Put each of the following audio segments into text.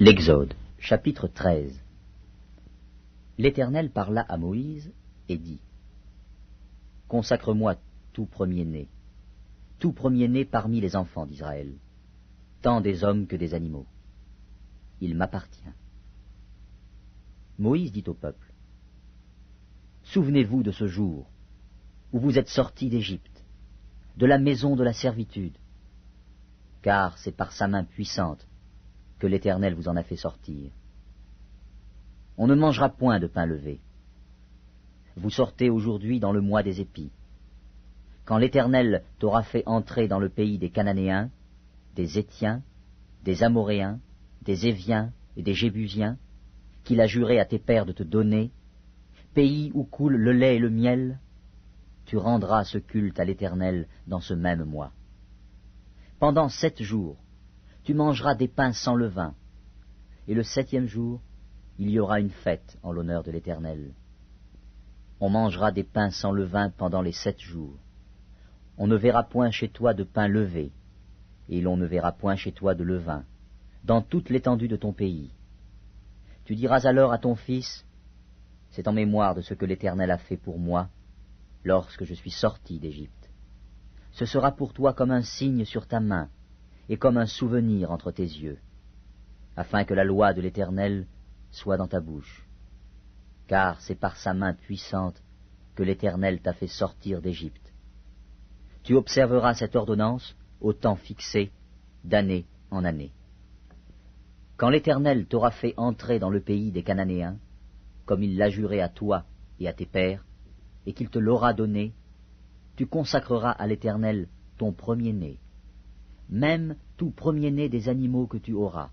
L'Exode, chapitre 13. L'Éternel parla à Moïse et dit : Consacre-moi tout premier-né parmi les enfants d'Israël, tant des hommes que des animaux. Il m'appartient. Moïse dit au peuple : Souvenez-vous de ce jour où vous êtes sortis d'Égypte, de la maison de la servitude, car c'est par sa main puissante que l'Éternel vous en a fait sortir. On ne mangera point de pain levé. Vous sortez aujourd'hui dans le mois des épis, quand l'Éternel t'aura fait entrer dans le pays des Cananéens, des Héthiens, des Amoréens, des Éviens et des Jébusiens, qu'il a juré à tes pères de te donner, pays où coule le lait et le miel, tu rendras ce culte à l'Éternel dans ce même mois. Pendant 7 jours, tu mangeras des pains sans levain, et le 7e jour, il y aura une fête en l'honneur de l'Éternel. On mangera des pains sans levain pendant les 7 jours. On ne verra point chez toi de pain levé, et l'on ne verra point chez toi de levain, dans toute l'étendue de ton pays. Tu diras alors à ton fils : c'est en mémoire de ce que l'Éternel a fait pour moi, lorsque je suis sorti d'Égypte. Ce sera pour toi comme un signe sur ta main, et comme un souvenir entre tes yeux, afin que la loi de l'Éternel soit dans ta bouche. Car c'est par sa main puissante que l'Éternel t'a fait sortir d'Égypte. Tu observeras cette ordonnance au temps fixé, d'année en année. Quand l'Éternel t'aura fait entrer dans le pays des Cananéens, comme il l'a juré à toi et à tes pères, et qu'il te l'aura donné, tu consacreras à l'Éternel ton premier-né, même tout premier-né des animaux que tu auras.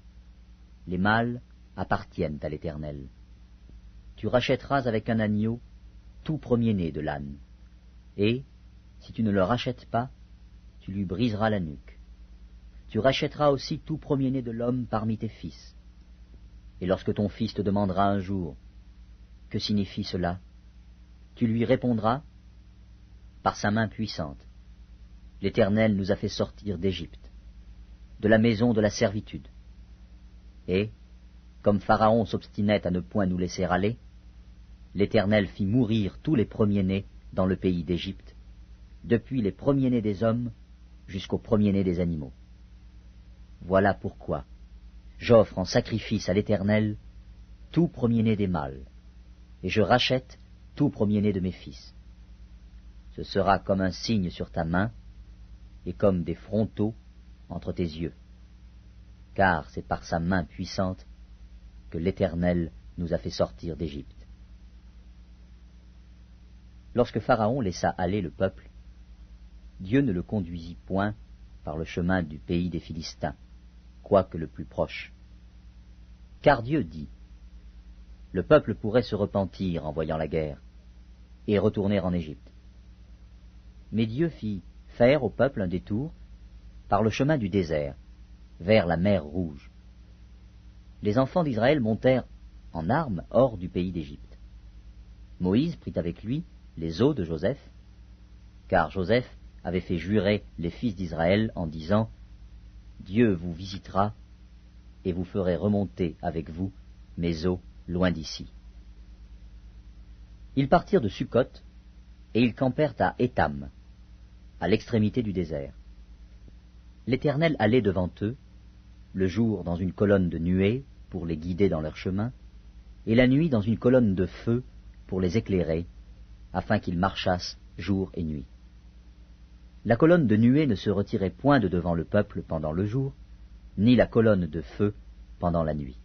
Les mâles appartiennent à l'Éternel. Tu rachèteras avec un agneau tout premier-né de l'âne, et, si tu ne le rachètes pas, tu lui briseras la nuque. Tu rachèteras aussi tout premier-né de l'homme parmi tes fils. Et lorsque ton fils te demandera un jour : que signifie cela ? Tu lui répondras : par sa main puissante, l'Éternel nous a fait sortir d'Égypte, de la maison de la servitude. Et, comme Pharaon s'obstinait à ne point nous laisser aller, l'Éternel fit mourir tous les premiers-nés dans le pays d'Égypte, depuis les premiers-nés des hommes jusqu'aux premiers-nés des animaux. Voilà pourquoi j'offre en sacrifice à l'Éternel tout premier-né des mâles, et je rachète tout premier-né de mes fils. Ce sera comme un signe sur ta main, et comme des frontaux entre tes yeux, car c'est par sa main puissante que l'Éternel nous a fait sortir d'Égypte. Lorsque Pharaon laissa aller le peuple, Dieu ne le conduisit point par le chemin du pays des Philistins, quoique le plus proche. Car Dieu dit : le peuple pourrait se repentir en voyant la guerre, et retourner en Égypte. Mais Dieu fit faire au peuple un détour par le chemin du désert, vers la mer Rouge. Les enfants d'Israël montèrent en armes hors du pays d'Égypte. Moïse prit avec lui les os de Joseph, car Joseph avait fait jurer les fils d'Israël en disant : Dieu vous visitera, et vous ferez remonter avec vous mes os loin d'ici. Ils partirent de Sukkot, et ils campèrent à Étam, à l'extrémité du désert. L'Éternel allait devant eux, le jour dans une colonne de nuée pour les guider dans leur chemin, et la nuit dans une colonne de feu pour les éclairer, afin qu'ils marchassent jour et nuit. La colonne de nuée ne se retirait point de devant le peuple pendant le jour, ni la colonne de feu pendant la nuit.